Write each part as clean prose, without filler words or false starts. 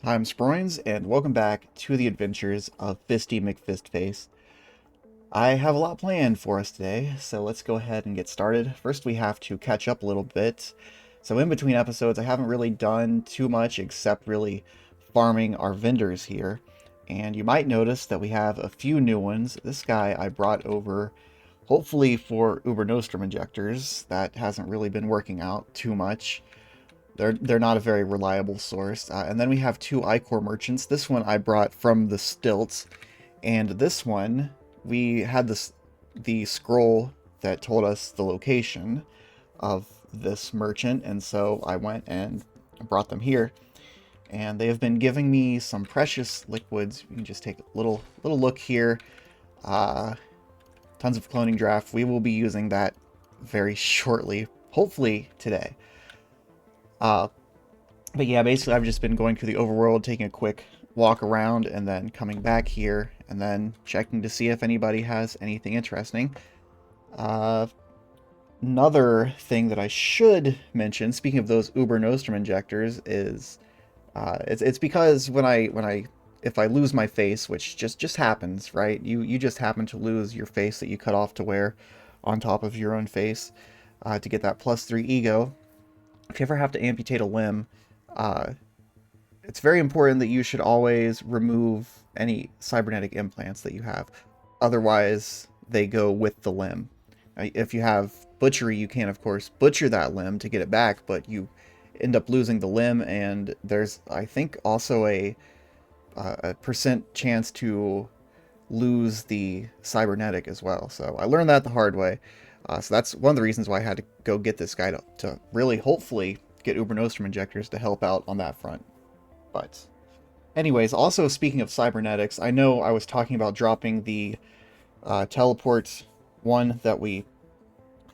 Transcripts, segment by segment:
Hi, I'm Sproins, and welcome back to the adventures of Fisty McFistface. I have a lot planned for us today, so let's go ahead and get started. First, we have to catch up a little bit. So in between episodes, I haven't really done too much except really farming our vendors here. And you might notice that we have a few new ones. This guy I brought over, hopefully for Uber Nostrum injectors. That hasn't really been working out too much. They're not a very reliable source. And then we have two Ichor merchants. This one I brought from the stilts, and this one we had the scroll that told us the location of this merchant, and so I went and brought them here. And they have been giving me some precious liquids. You can just take a little look here. Uh, Tons of cloning draft. We will be using that very shortly, hopefully today. Uh, But yeah, basically I've just been going through the overworld, taking a quick walk around, and then coming back here, and then checking to see if anybody has anything interesting. Uh, Another thing that I should mention, speaking of those Uber Nostrum injectors, is it's because if I lose my face, which just happens, right? You just happen to lose your face that you cut off to wear on top of your own face to get that +3 ego. If you ever have to amputate a limb, uh, it's very important that you should always remove any cybernetic implants that you have. Otherwise, they go with the limb. If you have butchery, you can, of course, butcher that limb to get it back, but you end up losing the limb, and there's, I think, also a percent chance to lose the cybernetic as well. So I learned that the hard way. So that's one of the reasons why I had to go get this guy to really, hopefully, get Uber Nostrum injectors to help out on that front. But anyways, also speaking of cybernetics, I know I was talking about dropping the teleport one that we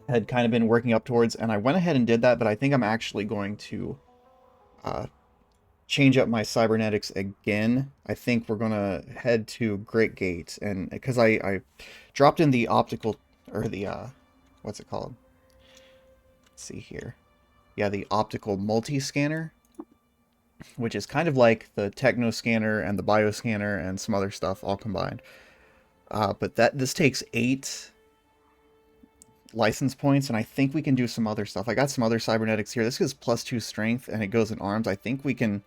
had kind of been working up towards, and I went ahead and did that, but I think I'm actually going to uh, change up my cybernetics again. I think we're going to head to Great Gate, and because I dropped in the optical, or the, what's it called? Let's see here. Yeah, the optical multi-scanner, which is kind of like the techno scanner and the bioscanner and some other stuff all combined. But this takes 8 license points, and I think we can do some other stuff. I got some other cybernetics here. This gives +2 strength, and it goes in arms. I think we can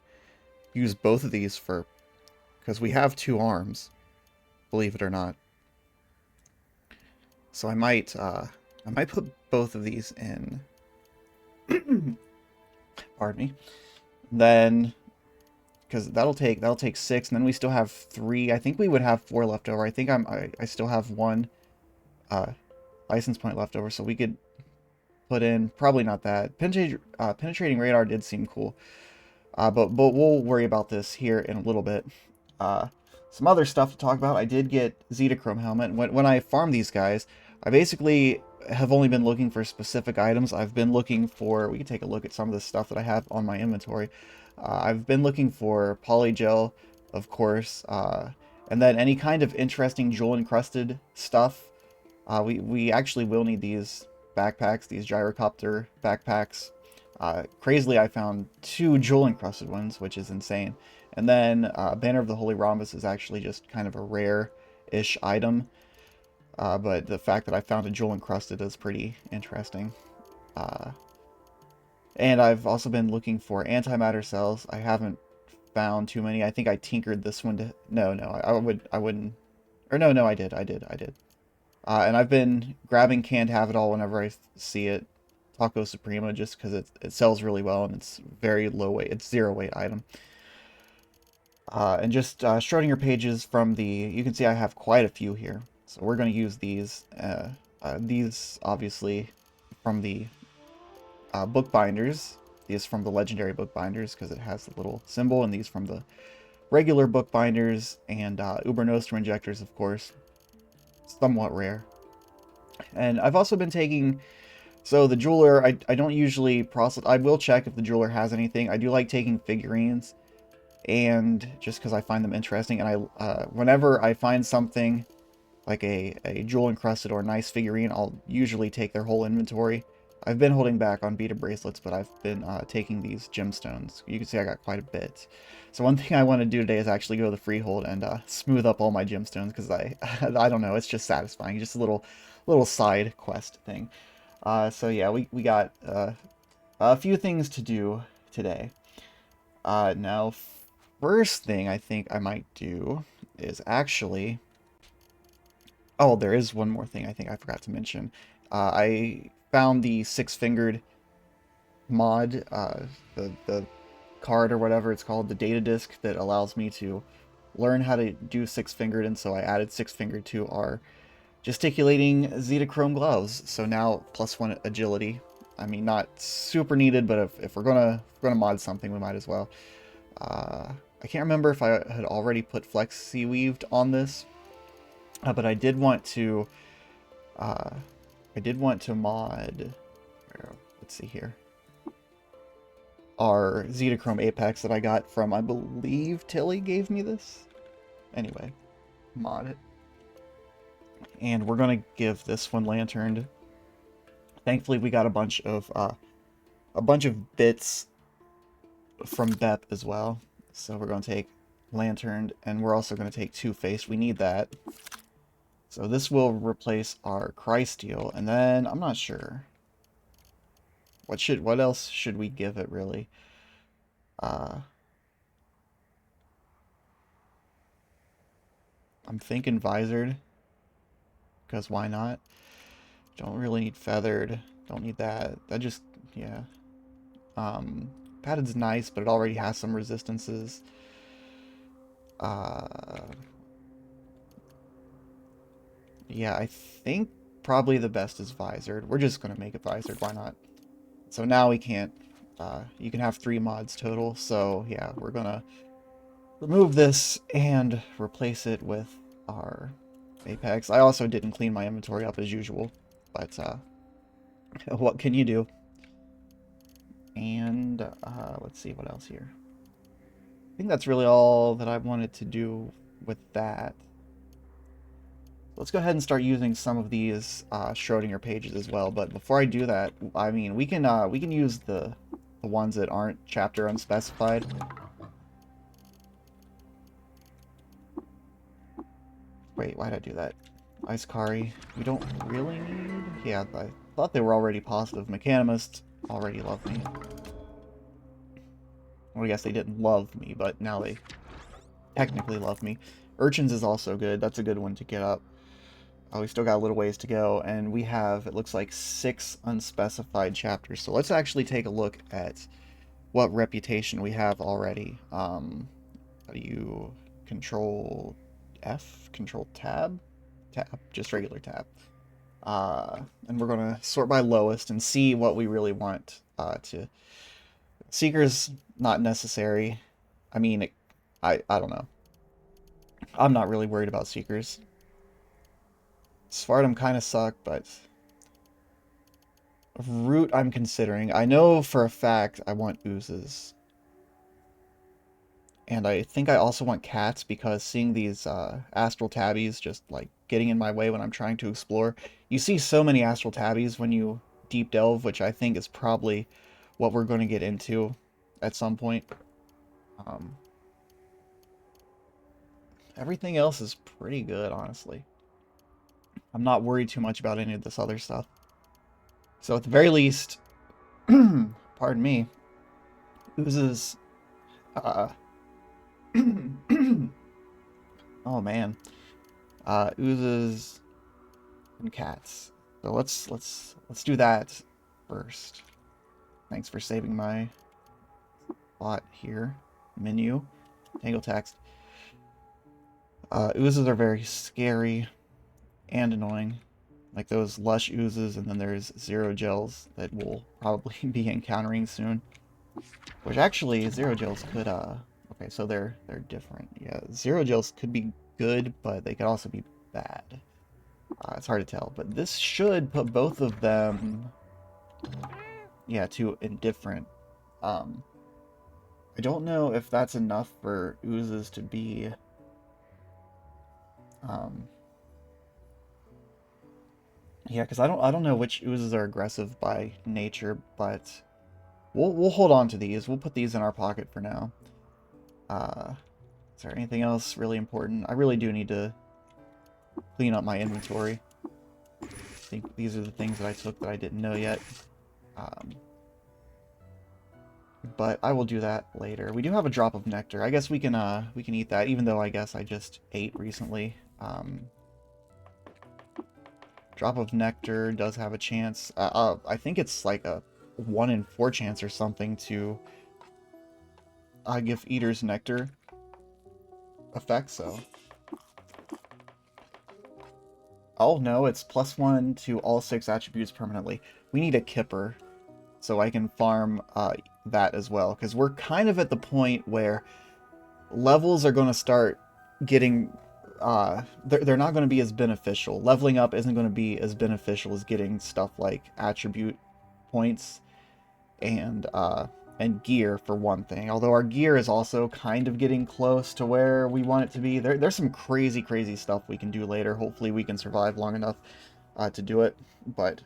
use both of these for, because we have 2 arms, believe it or not. So I might put both of these in. Pardon me. Then, because that'll take 6, and then we still have 3. I think we would have 4 left over. I think I still have 1 uh, license point left over, so we could put in, probably not that. Penetrating radar did seem cool, but we'll worry about this here in a little bit. Some other stuff to talk about. I did get Zetachrome helmet. When I farm these guys, I basically have only been looking for specific items. I've been looking for, we can take a look at some of the stuff that I have on my inventory. I've been looking for polygel, of course, and then any kind of interesting jewel encrusted stuff. We actually will need these backpacks, these gyrocopter backpacks. Crazily, I found 2 jewel encrusted ones, which is insane. And then Banner of the Holy Rhombus is actually just kind of a rare-ish item. But the fact that I found a jewel encrusted is pretty interesting. And I've also been looking for antimatter cells. I haven't found too many. I think I tinkered this one to... No, I wouldn't... Or no, I did. And I've been grabbing canned have it all whenever I see it. Taco Suprema, just because it sells really well and it's very low weight. It's 0 weight item. And just Schrodinger pages from the... You can see I have quite a few here. So we're going to use these. These, obviously, from the bookbinders. These from the legendary bookbinders, because it has the little symbol. And these from the regular bookbinders. And Uber Nostrum injectors, of course. Somewhat rare. And I've also been taking... So the jeweler, I don't usually process... I will check if the jeweler has anything. I do like taking figurines, and just because I find them interesting. And whenever I find something like a jewel encrusted or a nice figurine, I'll usually take their whole inventory. I've been holding back on beaded bracelets, but I've been taking these gemstones. You can see I got quite a bit. So one thing I want to do today is actually go to the freehold and smooth up all my gemstones, because I don't know, it's just satisfying. Just a little side quest thing. So yeah, we got a few things to do today. Now, first thing I think I might do is actually... Oh, there is one more thing I think I forgot to mention. I found the six-fingered mod, the card or whatever it's called, the data disk that allows me to learn how to do six-fingered, and so I added six-fingered to our gesticulating Zetachrome gloves. So now +1 agility. I mean, not super needed, but if we're gonna mod something, we might as well. I can't remember if I had already put Flexi Weaved on this, but I did want to mod. Let's see here. Our Zetachrome Apex that I got from, I believe Tilly gave me this. Anyway, mod it. And we're gonna give this one lanterned. Thankfully, we got a bunch of bits from Bep as well. So we're gonna take lanterned, and we're also gonna take two-faced. We need that. So this will replace our Crysteel, and then I'm not sure. What else should we give it, really? I'm thinking visored, because why not? Don't really need feathered. Don't need that. That just, yeah. Padded's nice, but it already has some resistances. Yeah, I think probably the best is visored. We're just gonna make it visored. Why not? So now we can't. You can have 3 mods total. So yeah, we're gonna remove this and replace it with our Apex. I also didn't clean my inventory up as usual, but what can you do? And let's see what else here. I think that's really all that I wanted to do with that. Let's go ahead and start using some of these Schrodinger pages as well. But before I do that, I mean, we can use the ones that aren't chapter unspecified. Wait, why did I do that? Ice Kari. We don't really need... Yeah, I thought they were already positive. Mechanimists already love me. Well, I guess they didn't love me, but now they technically love me. Urchins is also good. That's a good one to get up. We still got a little ways to go, and we have, it looks like, 6 unspecified chapters. So let's actually take a look at what reputation we have already. How do you control F? Control tab? Tab, just regular tab. And we're going to sort by lowest and see what we really want to... Seeker's not necessary. I mean, I don't know. I'm not really worried about Seekers. Svartum kind of suck, but... Root I'm considering. I know for a fact I want oozes. And I think I also want cats, because seeing these astral tabbies just like getting in my way when I'm trying to explore. You see so many astral tabbies when you deep delve, which I think is probably what we're going to get into at some point. Everything else is pretty good, honestly. I'm not worried too much about any of this other stuff. So at the very least, pardon me, oozes, oh man, oozes and cats. So let's do that first. Thanks for saving my spot here. Menu, tangle text. Oozes are very scary and annoying. Like those lush oozes, and then there's zero gels that we'll probably be encountering soon. Which actually, zero gels could, okay, so they're different. Yeah, zero gels could be good, but they could also be bad. It's hard to tell, but this should put both of them, yeah, to indifferent. I don't know if that's enough for oozes to be, Yeah, because I don't know which oozes are aggressive by nature, but we'll hold on to these. We'll put these in our pocket for now. Uh, is there anything else really important? I really do need to clean up my inventory. I think these are the things that I took that I didn't know yet. Um, but I will do that later. We do have a drop of nectar. I guess we can eat that, even though I guess I just ate recently. Drop of nectar does have a chance. I think it's like a 1 in 4 chance or something to give eaters nectar effect, so. Oh no, it's +1 to all 6 attributes permanently. We need a kipper, so I can farm that as well, because we're kind of at the point where levels are going to start getting they're not going to be as beneficial. Leveling up isn't going to be as beneficial as getting stuff like attribute points and gear, for one thing. Although our gear is also kind of getting close to where we want it to be. There's some crazy stuff we can do later. Hopefully we can survive long enough to do it. But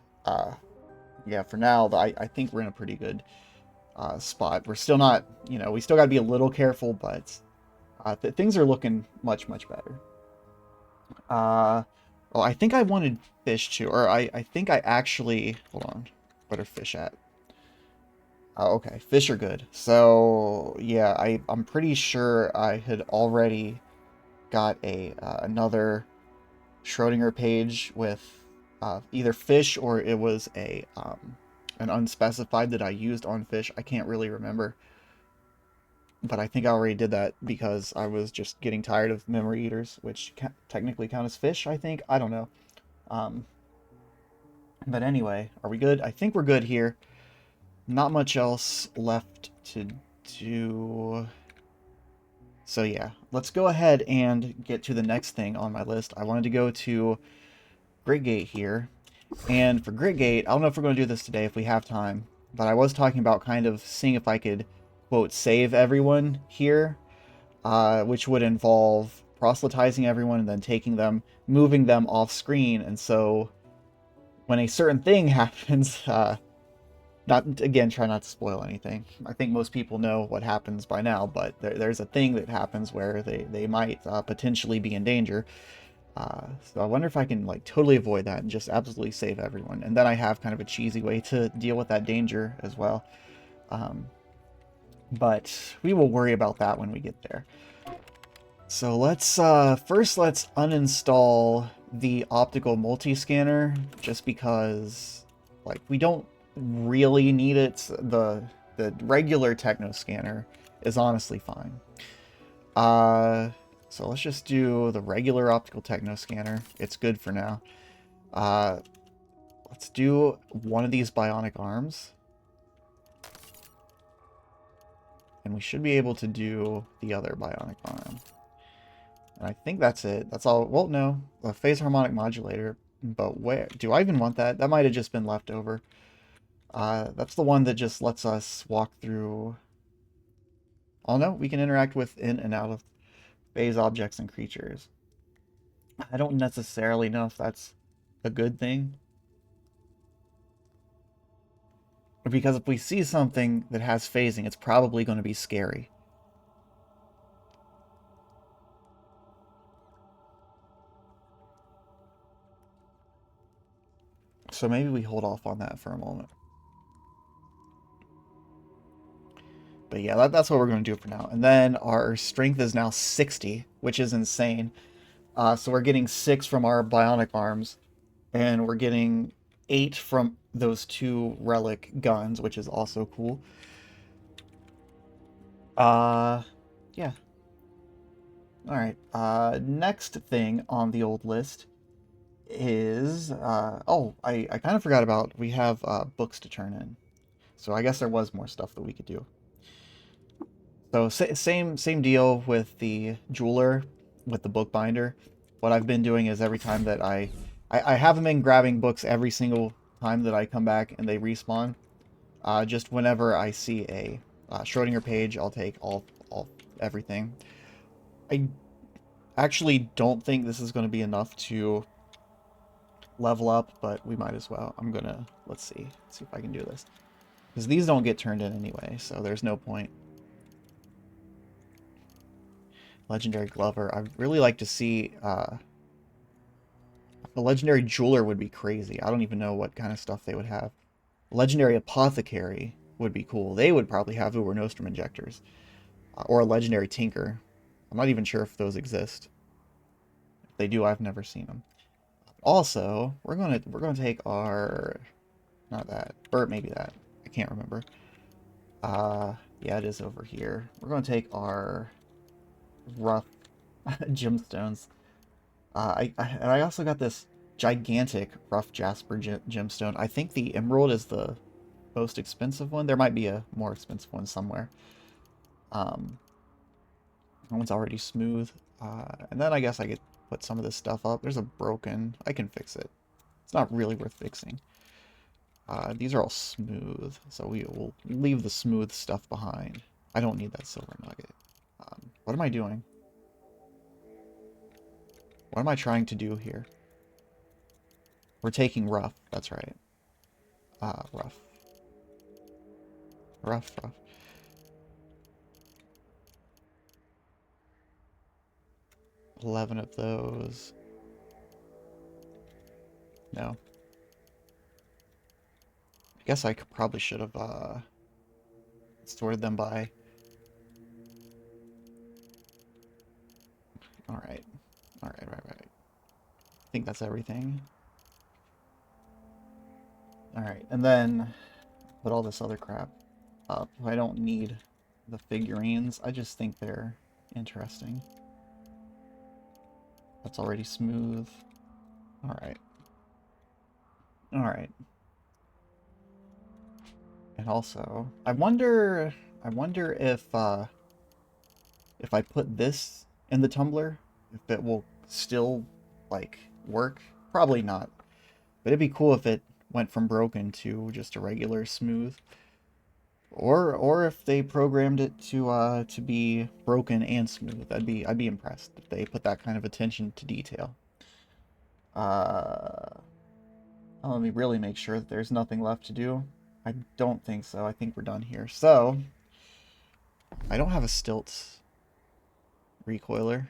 yeah, for now, I think we're in a pretty good spot. We're still not, we still got to be a little careful, but things are looking much better. Well, I think I wanted fish too, or I think I actually, hold on, what are fish at? Oh, okay, fish are good. So yeah, I'm pretty sure I had already got a another Schrodinger page with either fish, or it was a an unspecified that I used on fish. I can't really remember, but I think I already did that because I was just getting tired of memory eaters, which technically count as fish, I think. I don't know. Um, but anyway, are we good? I think we're good here. Not much else left to do. So yeah, let's go ahead and get to the next thing on my list. I wanted to go to Great Gate here. And for Great Gate, I don't know if we're going to do this today if we have time, but I was talking about kind of seeing if I could, quote, save everyone here, which would involve proselytizing everyone and then taking them, moving them off screen. And so when a certain thing happens, not, again, try not to spoil anything. I think most people know what happens by now, but there's a thing that happens where they might potentially be in danger. So I wonder if I can like totally avoid that and just absolutely save everyone. And then I have kind of a cheesy way to deal with that danger as well. But we will worry about that when we get there. So let's first let's uninstall the optical multi-scanner, just because like we don't really need it. The regular techno scanner is honestly fine. So let's just do the regular optical techno scanner. It's good for now. Let's do one of these bionic arms. And we should be able to do the other bionic arm. And I think that's it. That's all. Well, no. A phase harmonic modulator. But where? Do I even want that? That might have just been left over. That's the one that just lets us walk through. Oh no, we can interact with in and out of phase objects and creatures. I don't necessarily know if that's a good thing. Because if we see something that has phasing, it's probably going to be scary. So maybe we hold off on that for a moment. But yeah, that's what we're going to do for now. And then our strength is now 60, which is insane. So we're getting 6 from our bionic arms, and we're getting 8 from those 2 relic guns, which is also cool. Yeah. Alright, next thing on the old list is, oh, I kind of forgot about, we have books to turn in. So I guess there was more stuff that we could do. So same deal with the jeweler, with the bookbinder. What I've been doing is every time that I haven't been grabbing books every single time that I come back and they respawn. Just whenever I see a Schrodinger page, I'll take all everything. I actually don't think this is going to be enough to level up, but we might as well. I'm gonna, let's see if I can do this. Because these don't get turned in anyway, so there's no point. Legendary Glover. I'd really like to see, a Legendary Jeweler would be crazy. I don't even know what kind of stuff they would have. Legendary Apothecary would be cool. They would probably have Uber Nostrum injectors. Or a Legendary Tinker. I'm not even sure if those exist. If they do, I've never seen them. Also, we're gonna take our, not that, or maybe that. I can't remember. Yeah, it is over here. We're gonna take our rough gemstones. And I also got this gigantic rough jasper gemstone. I think the emerald is the most expensive one. There might be a more expensive one somewhere. That one's already smooth. And then I guess I could put some of this stuff up. There's a broken. I can fix it. It's not really worth fixing. These are all smooth, so we will leave the smooth stuff behind. I don't need that silver nugget. What am I doing? What am I trying to do here? We're taking rough. That's right. Rough. Rough. 11 of those. No. I guess I probably should have sorted them by. Alright. Right. I think that's everything. Alright, and then put all this other crap up. I don't need the figurines. I just think they're interesting. That's already smooth. Alright. And also, I wonder if I put this in the tumbler, if it will still, like, work. Probably not. But it'd be cool if it went from broken to just a regular smooth. Or if they programmed it to be broken and smooth. I'd be impressed if they put that kind of attention to detail. Let me really make sure that there's nothing left to do. I don't think so. I think we're done here. So, I don't have a stilt recoiler,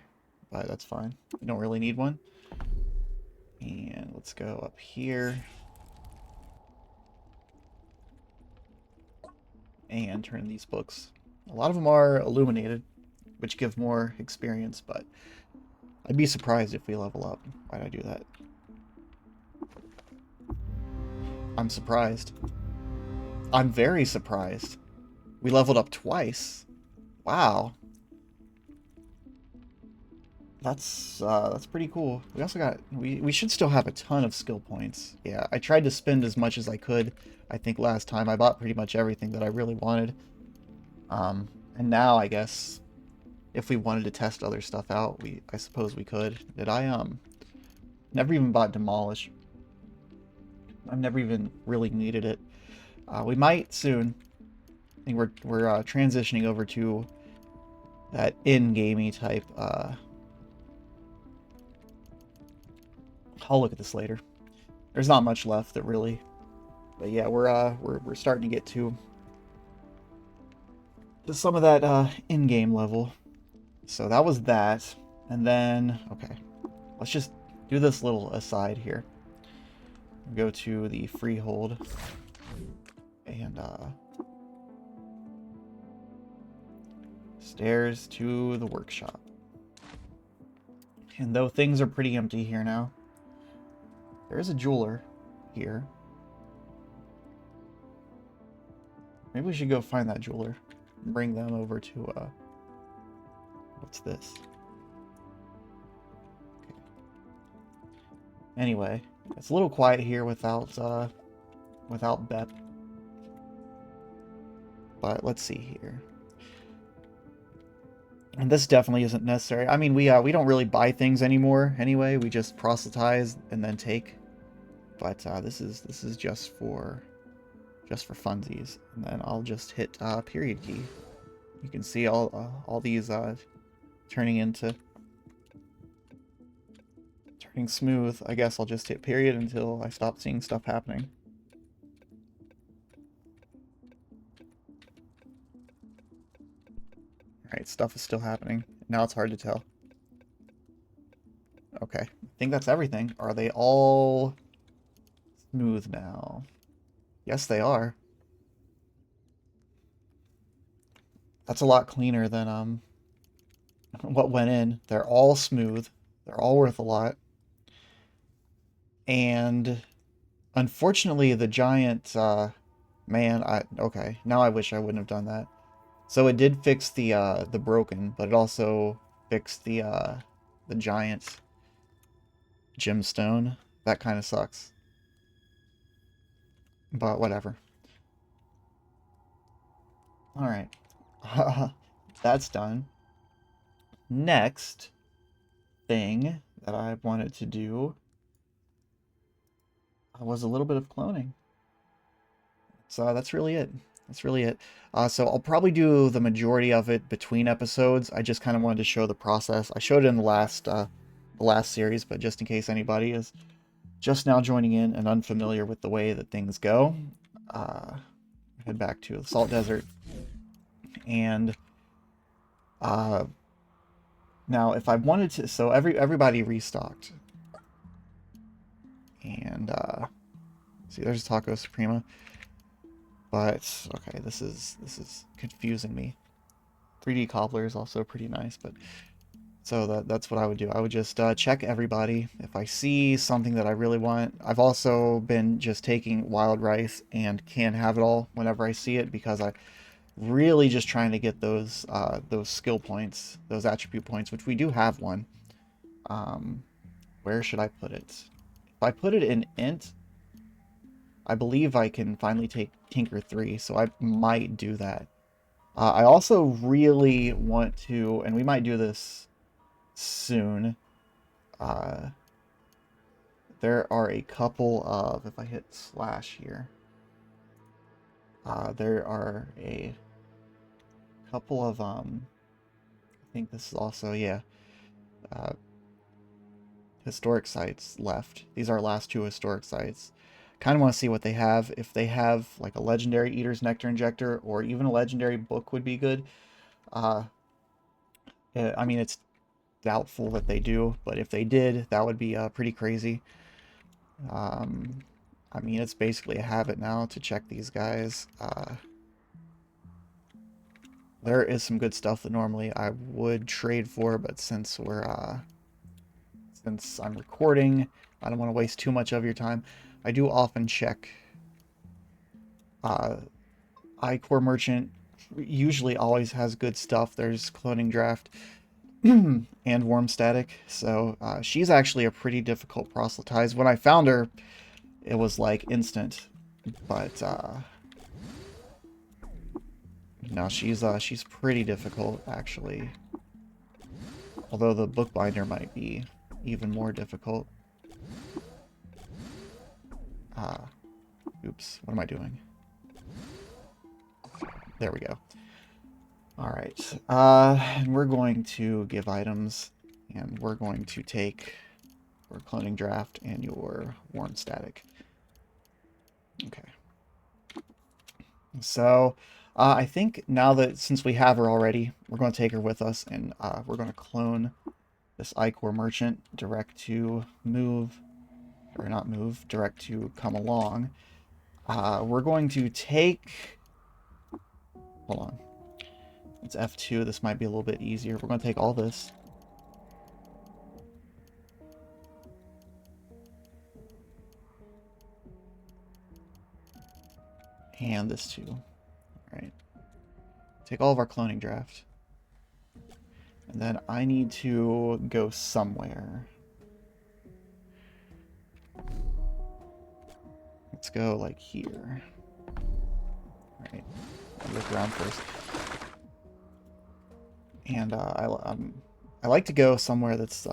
but that's fine. We don't really need one. And let's go up here. And turn these books. A lot of them are illuminated, which give more experience, but I'd be surprised if we level up. Why'd I do that? I'm surprised. I'm very surprised. We leveled up twice. Wow. That's pretty cool. We also got, we should still have a ton of skill points. Yeah, I tried to spend as much as I could. I think last time I bought pretty much everything that I really wanted. And now I guess if we wanted to test other stuff out, I suppose we could. Did I never even bought Demolish. I've never even really needed it. We might soon. I think we're transitioning over to that in-gamey type. I'll look at this later. There's not much left that really, but yeah, we're starting to get to some of that in-game level. So that was that, and then okay, let's just do this little aside here. Go to the freehold and stairs to the workshop. And though things are pretty empty here now, there is a jeweler here. Maybe we should go find that jeweler and bring them over to what's this? Okay. Anyway, it's a little quiet here without Bep. But let's see here. And this definitely isn't necessary. I mean, we don't really buy things anymore anyway. We just proselytize and then take. But this is just for funsies. And then I'll just hit period key. You can see all these turning into Getting smooth. I guess I'll just hit period until I stop seeing stuff happening. Alright, stuff is still happening. Now it's hard to tell. Okay, I think that's everything. Are they all smooth now? Yes, they are. That's a lot cleaner than what went in. They're all smooth. They're all worth a lot. And unfortunately, the giant, man, okay, now I wish I wouldn't have done that. So it did fix the broken, but it also fixed the giant gemstone. That kind of sucks. But whatever. Alright. That's done. Next thing that I wanted to do was a little bit of cloning. So that's really it. That's really it. So I'll probably do the majority of it between episodes. I just kind of wanted to show the process. I showed it in the last series, but just in case anybody is just now joining in and unfamiliar with the way that things go, head back to the Salt Desert. And now if I wanted to, so everybody restocked. And see, there's Taco Suprema. But okay, this is confusing me. 3D Cobbler is also pretty nice, but so that's what I would do. I would just check everybody. If I see something that I really want, I've also been just taking wild rice and can't have it all whenever I see it because I really just trying to get those skill points, those attribute points, which we do have one. Where should I put it? If I put it in int, I believe I can finally take Tinker 3, so I might do that. I also really want to, and we might do this soon, there are a couple of, if I hit slash here, there are a couple of, I think this is also, yeah, historic sites left. These are our last 2 historic sites. Kind of want to see what they have. If they have like a legendary Eater's Nectar Injector or even a legendary book would be good. I mean, it's doubtful that they do, but if they did, that would be pretty crazy. I mean, it's basically a habit now to check these guys. There is some good stuff that normally I would trade for, but since since I'm recording, I don't want to waste too much of your time. I do often check iCore Merchant usually always has good stuff. There's Cloning Draft and Worm Static. So she's actually a pretty difficult proselytize. When I found her, it was like instant. But no, she's pretty difficult actually. Although the Bookbinder might be even more difficult. Oops, what am I doing? There we go. Alright, and we're going to give items, and we're going to take your Cloning Draft and your Worm Static. Okay. So, I think now that, since we have her already, we're going to take her with us, and we're going to clone this iCore Merchant direct to move, or not move, direct to come along. We're going to take... Hold on. It's F2. This might be a little bit easier. We're going to take all this. And this too. Alright. Take all of our Cloning Draft. And then I need to go somewhere. Let's go like here. Alright. I'll look around first. And I like to go somewhere that's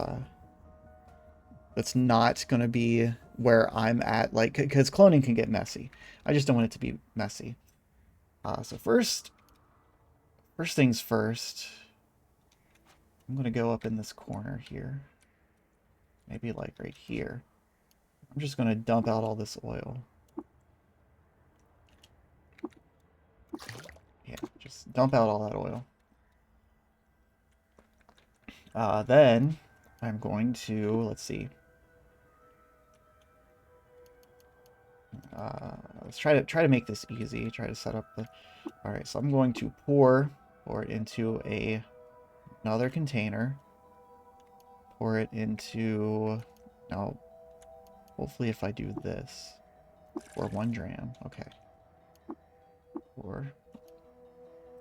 not going to be where I'm at, like, because cloning can get messy. I just don't want it to be messy. So first things first, I'm going to go up in this corner here. maybe like right here. I'm just going to dump out all this oil. Yeah, just dump out all that oil. Then I'm going to, let's see. Let's try to make this easy. Try to set up the. All right, so I'm going to pour it into another container. Pour it into. Now, hopefully, if I do this, pour 1 dram. Okay. Pour.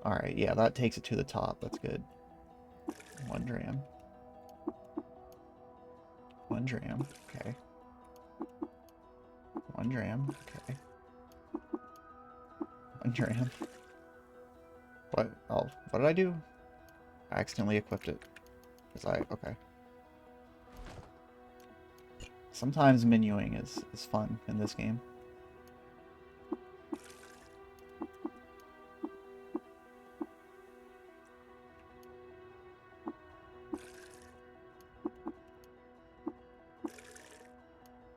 All right, yeah, that takes it to the top. That's good. 1 dram. 1 dram. Okay. 1 dram. Okay. 1 dram. What? Oh, what did I do? I accidentally equipped it. Okay. Sometimes menuing is fun in this game.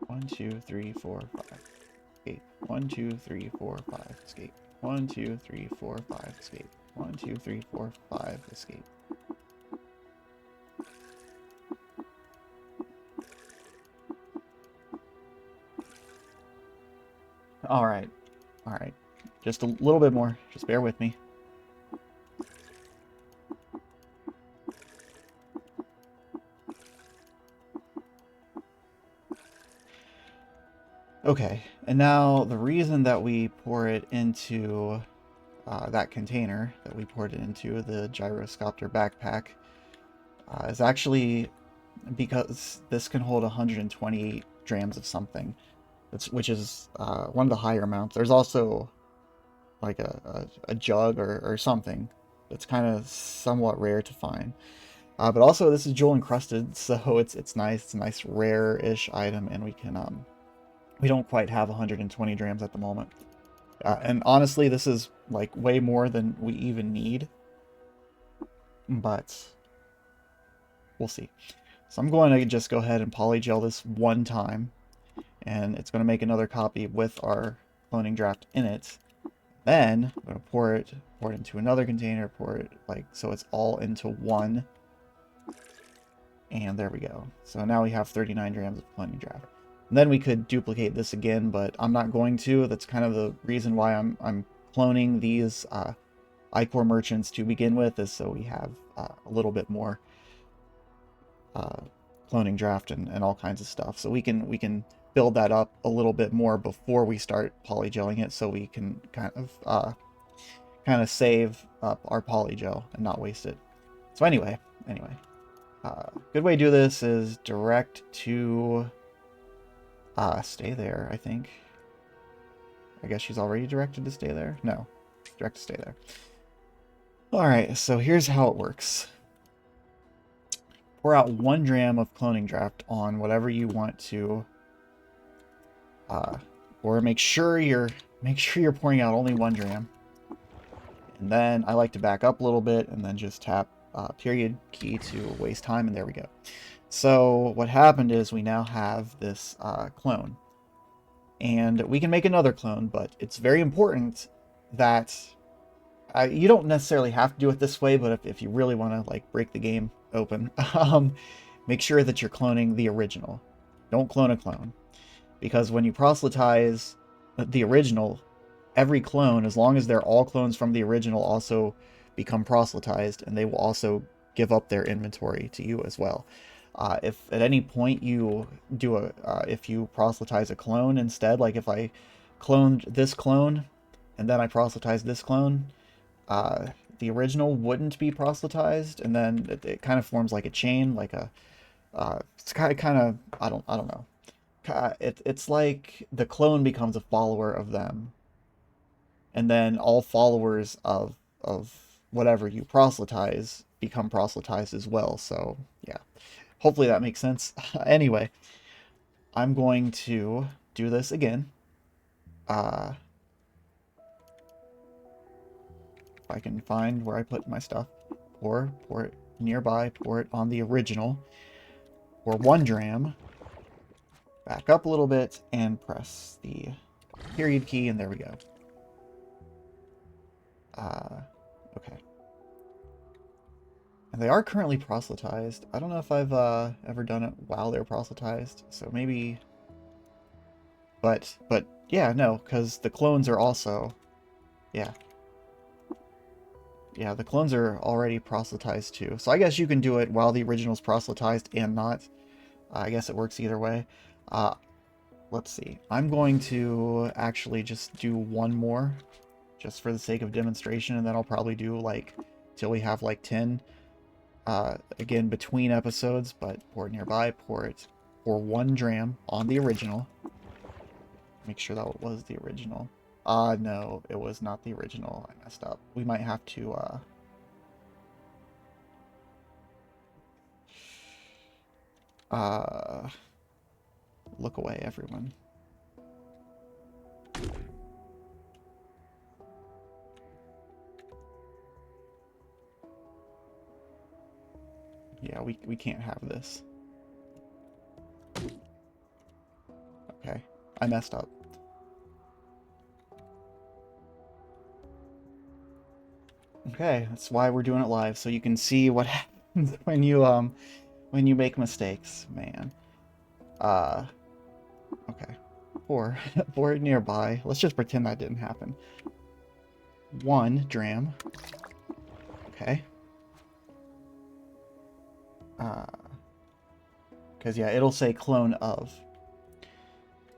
One, 2, 3, 4, 5. Escape. 1, 2, 3, 4, 5. Escape. 1, 2, 3, 4, 5. Escape. 1, 2, 3, 4, 5. Escape. Alright. Alright. Just a little bit more. Just bear with me. Okay, and now the reason that we pour it into that container that we poured it into, the gyroscopter backpack, is actually because this can hold 128 drams of something, which is one of the higher amounts. There's also like a jug or something that's kind of somewhat rare to find. But also this is jewel encrusted, so it's nice. It's a nice rare-ish item, and we don't quite have 120 drams at the moment. And honestly, this is like way more than we even need. But we'll see. So I'm going to just go ahead and polygel this 1 time. And it's going to make another copy with our cloning draft in it. Then I'm going to pour it into another container, pour it like so it's all into one. And there we go. So now we have 39 drams of cloning draft. And then we could duplicate this again, but I'm not going to. That's kind of the reason why I'm cloning these iCore merchants to begin with, is so we have a little bit more cloning draft and all kinds of stuff. So we can build that up a little bit more before we start polygelling it, so we can kind of save up our polygel and not waste it. So anyway, good way to do this is direct to stay there, I think. I guess she's already directed to stay there? No, direct to stay there. Alright, so here's how it works. Pour out 1 dram of cloning draft on whatever you want to, or make sure you're pouring out only 1 dram. And then I like to back up a little bit and then just tap period key to waste time, and there we go. So what happened is we now have this clone, and we can make another clone, but it's very important that you don't necessarily have to do it this way, but if you really want to like break the game open, make sure that you're cloning the original. Don't clone a clone, because when you proselytize the original, every clone, as long as they're all clones from the original, also become proselytized, and they will also give up their inventory to you as well. If at any point you do if you proselytize a clone instead, like if I cloned this clone and then I proselytized this clone, the original wouldn't be proselytized, and then it kind of forms like a chain, like a it's kind of I don't know. It's like the clone becomes a follower of them, and then all followers of whatever you proselytize become proselytized as well. So yeah, hopefully that makes sense. Anyway, I'm going to do this again. If I can find where I put my stuff, pour it nearby, pour it on the original, pour 1 dram, back up a little bit and press the period key, and there we go. Okay. And they are currently proselytized. I don't know if I've ever done it while they're proselytized, so maybe... But yeah, no, because the clones are also... Yeah. Yeah, the clones are already proselytized too. So I guess you can do it while the original's proselytized and not. I guess it works either way. Let's see. I'm going to actually just do one more, just for the sake of demonstration, and then I'll probably do, like, till we have, like, 10. Again, between episodes, but pour it nearby, pour 1 dram on the original. Make sure that was the original. No, it was not the original. I messed up. We might have to, look away, everyone. Yeah, we can't have this. Okay, I messed up. Okay, that's why we're doing it live, so you can see what happens when you make mistakes, man. Okay. Pour it nearby. Let's just pretend that didn't happen. 1 dram. Okay. Because, yeah, it'll say clone of.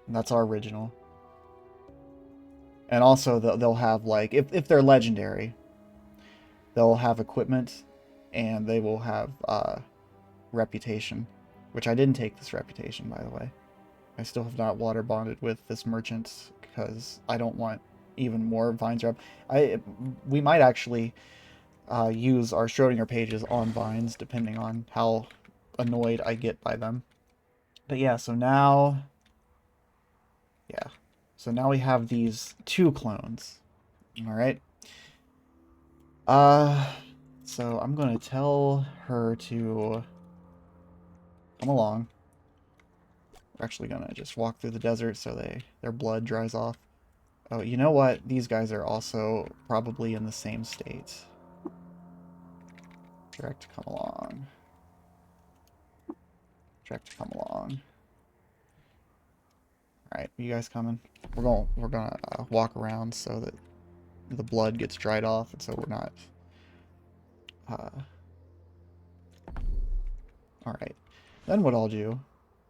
And that's our original. And also, they'll have, like, if they're legendary, they'll have equipment, and they will have reputation. Which I didn't take this reputation, by the way. I still have not water bonded with this merchant, because I don't want even more vines rep. We might actually use our Schrodinger pages on vines, depending on how annoyed I get by them. But yeah, so now... Yeah. So now we have these 2 clones. Alright. So I'm going to tell her to come along. We're actually going to just walk through the desert so their blood dries off. Oh, you know what? These guys are also probably in the same state. Direct, come along. Direct, come along. Alright, you guys coming? We're gonna walk around so that the blood gets dried off, and so we're not... Alright. Then what I'll do...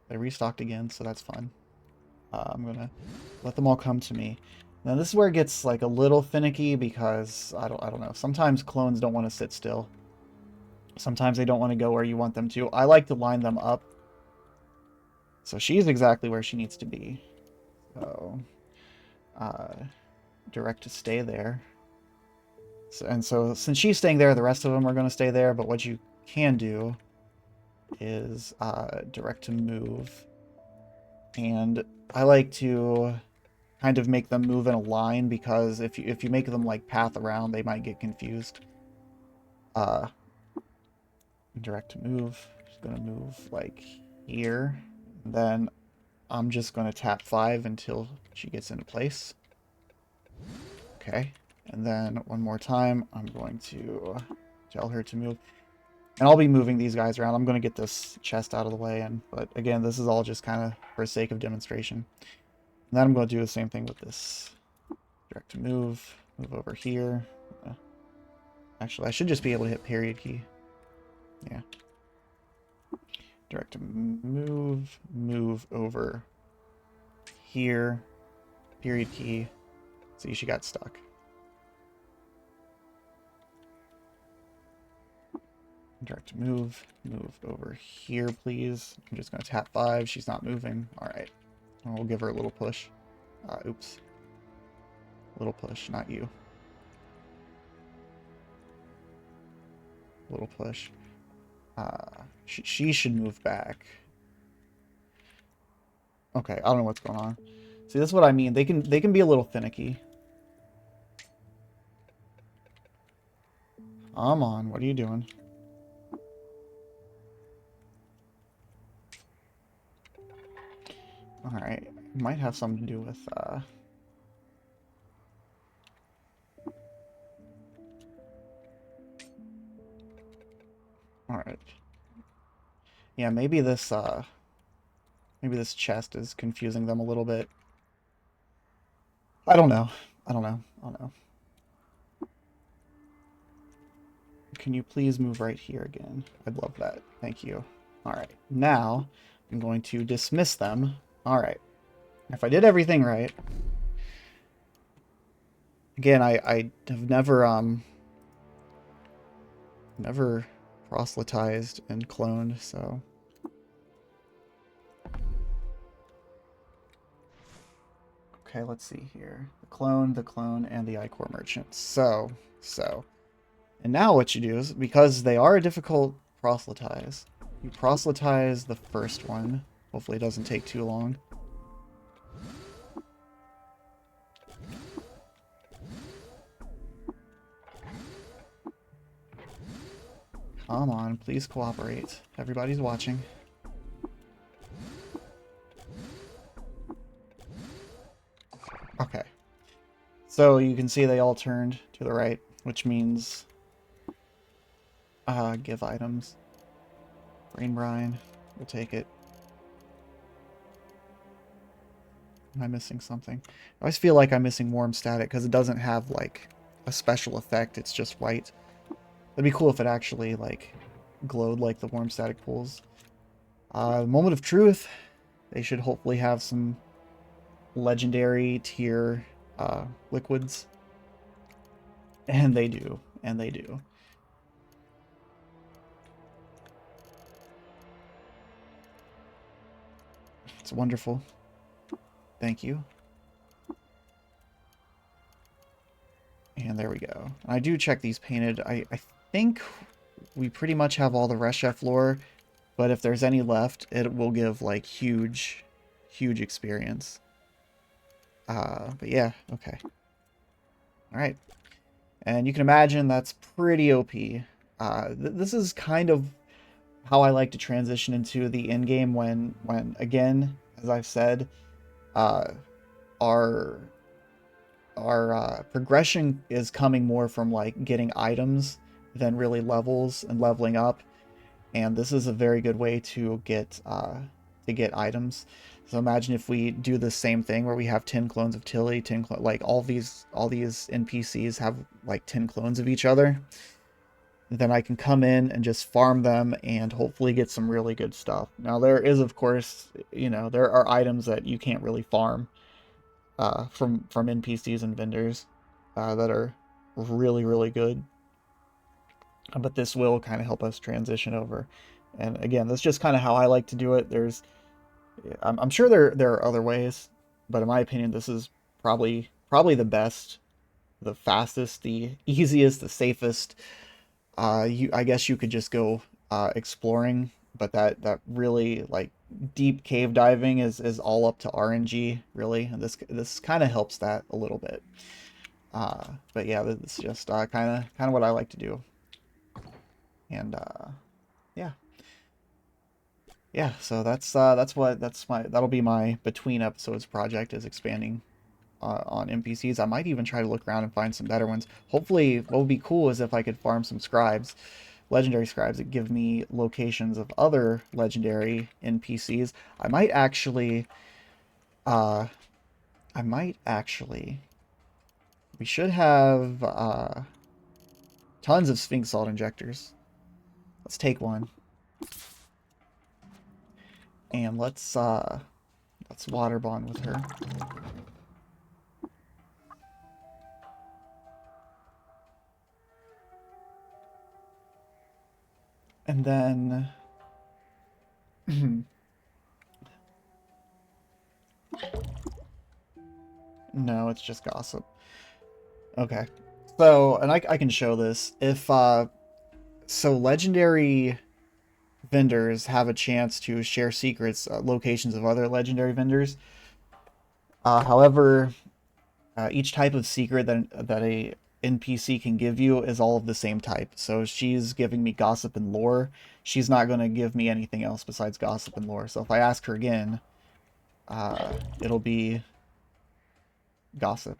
They restocked again, so that's fun. I'm gonna let them all come to me. Now this is where it gets like a little finicky because I don't know. Sometimes clones don't want to sit still. Sometimes they don't want to go where you want them to. I like to line them up. So she's exactly where she needs to be. So direct to stay there. So since she's staying there, the rest of them are going to stay there. But what you can do is direct to move. And I like to kind of make them move in a line because if you make them like path around, they might get confused. Direct to move. Just gonna move like here. Then I'm just gonna tap 5 until she gets into place. Okay. And then one more time, I'm going to tell her to move. And I'll be moving these guys around. I'm going to get this chest out of the way. But again, this is all just kind of for the sake of demonstration. And then I'm going to do the same thing with this. Direct to move. Move over here. Actually, I should just be able to hit period key. Yeah. Direct to move. Move over here. Period key. See, she got stuck. Direct to move. Move over here, please. I'm just going to tap 5. She's not moving. Alright. We'll give her a little push. Oops. Little push, not you. Little push. She should move back. Okay, I don't know what's going on. See, that's what I mean. They can be a little finicky. Come on, what are you doing? Alright, might have something to do with, alright. Yeah, maybe this chest is confusing them a little bit. I don't know. I don't know. I don't know. Can you please move right here again? I'd love that. Thank you. Alright, now I'm going to dismiss them. Alright. If I did everything right... Again, I have never proselytized and cloned, so... Okay, let's see here. The clone, and the iCore merchant. So... And now what you do is, because they are a difficult proselytize, you proselytize the first one. Hopefully it doesn't take too long. Come on, please cooperate. Everybody's watching. Okay. So you can see they all turned to the right, which means... give items. Brain brine. We'll take it. Am I missing something? I always feel like I'm missing warm static because it doesn't have, like, a special effect. It's just white. It'd be cool if it actually, like, glowed like the warm static pools. Moment of truth. They should hopefully have some legendary tier liquids. And they do. And they do. It's wonderful. Thank you. And there we go. I do check these painted. I think we pretty much have all the rest chef lore, but if there's any left, it will give like huge experience. But yeah, okay. Alright. And you can imagine that's pretty OP. This is kind of how I like to transition into the end game when again, as I've said, our progression is coming more from like getting items than really levels and leveling up, and this is a very good way to get items. So imagine if we do the same thing where we have 10 clones of Tilly, like all these NPCs have like 10 clones of each other. Then I can come in and just farm them and hopefully get some really good stuff. Now there is, of course, you know, there are items that you can't really farm from NPCs and vendors that are really good. But this will kind of help us transition over. And again, that's just kind of how I like to do it. I'm sure there are other ways, but in my opinion, this is probably the best, the fastest, the easiest, the safest. I guess you could just go exploring, but that really like deep cave diving is all up to RNG really, and this kind of helps that a little bit. But yeah, this is just kind of what I like to do, and yeah. So that'll be my between episodes project, is expanding on NPCs. I might even try to look around and find some better ones. Hopefully, what would be cool is if I could farm some scribes, legendary scribes that give me locations of other legendary NPCs. I might actually, we should have tons of Sphinx salt injectors. Let's take one. And let's water bond with her. And then... no, it's just gossip. Okay. So, and I can show this. If, so legendary vendors have a chance to share secrets, locations of other legendary vendors. However, each type of secret that a NPC can give you is all of the same type. So she's giving me gossip and lore. She's not going to give me anything else besides gossip and lore. So if I ask her again, it'll be gossip.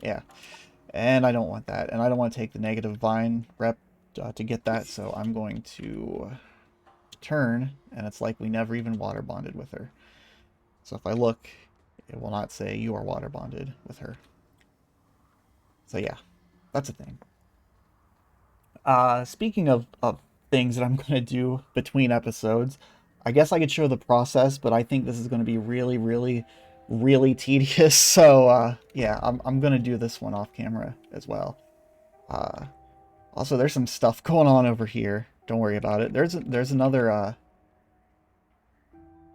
Yeah. And I don't want that. And I don't want to take the negative vine rep to get that, so I'm going to turn, and it's like we never even water bonded with her. So if I look, it will not say you are water bonded with her. So yeah, that's a thing. Speaking of things that I'm going to do between episodes, I guess I could show the process, but I think this is going to be really, really, really tedious. So yeah, I'm going to do this one off camera as well. Also, there's some stuff going on over here. Don't worry about it. There's another.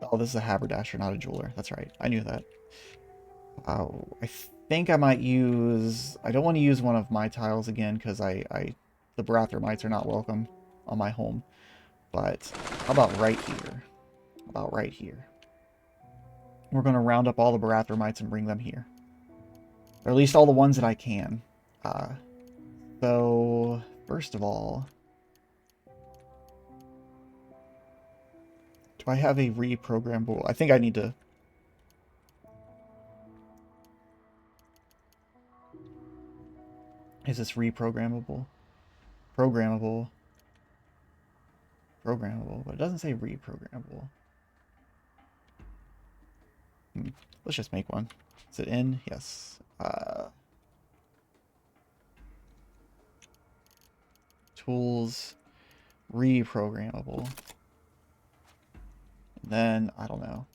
Oh, this is a haberdasher, not a jeweler. That's right. I knew that. I think I might use... I don't want to use one of my tiles again because the Barathromites are not welcome on my home. But how about right here? How about right here? We're going to round up all the Barathromites and bring them here. Or at least all the ones that I can. So, first of all... Do I have a reprogrammable? I think I need to... Is this reprogrammable? Programmable. Programmable, but it doesn't say reprogrammable. Let's just make one. Is it in? Yes. Tools, reprogrammable. And then, I don't know.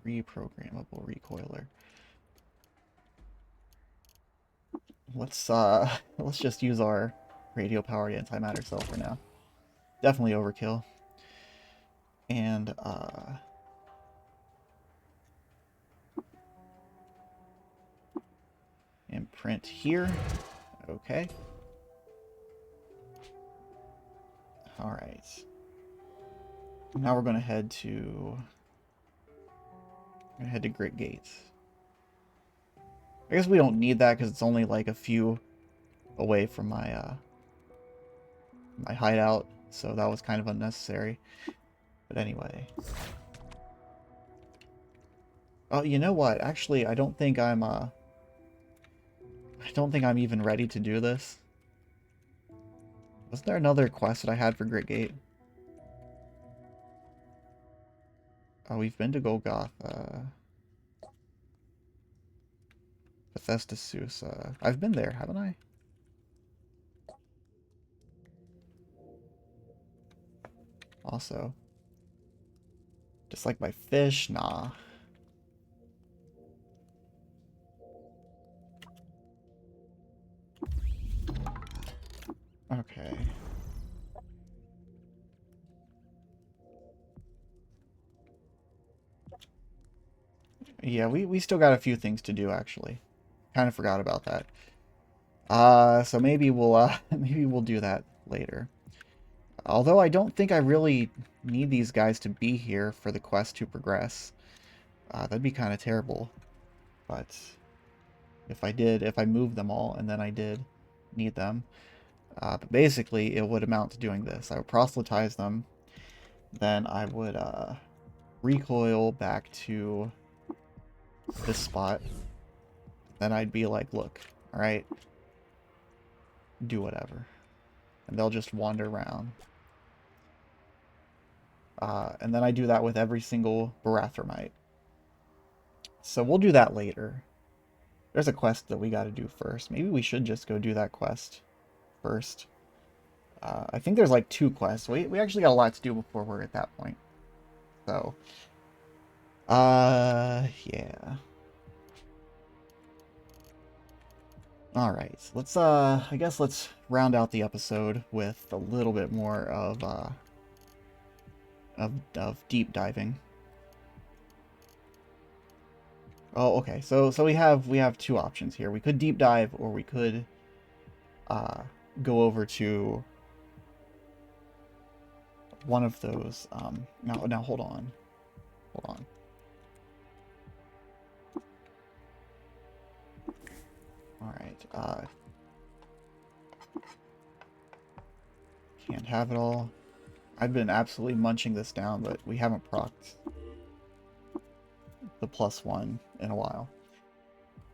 Reprogrammable recoiler. Let's just use our radio-powered antimatter cell for now. Definitely overkill. And, imprint here. Okay. Alright. Now we're gonna head to... Grit Gates. I guess we don't need that because it's only like a few away from my my hideout, so that was kind of unnecessary. But anyway. Oh, you know what? Actually, I don't think I'm even ready to do this. Was there another quest that I had for Grit Gate? Oh, we've been to Golgotha. Bethesda Susa. I've been there, haven't I? Also. Just like my fish? Nah. Okay. Yeah, we still got a few things to do, actually. Kind of forgot about that. So maybe we'll maybe we'll do that later. Although I don't think I really need these guys to be here for the quest to progress. That'd be kind of terrible. But if I moved them all and then I did need them. But basically it would amount to doing this. I would proselytize them. Then I would recoil back to this spot. Then I'd be like, look, alright, do whatever. And they'll just wander around. And then I do that with every single Barathramite. So we'll do that later. There's a quest that we gotta do first. Maybe we should just go do that quest first. I think there's like 2 quests. We actually got a lot to do before we're at that point. So, yeah. Alright, let's, I guess let's round out the episode with a little bit more of deep diving. Oh, okay, so we have 2 options here. We could deep dive, or we could, go over to one of those, now hold on. Hold on. Alright, can't have it all. I've been absolutely munching this down, but we haven't procced the +1 in a while.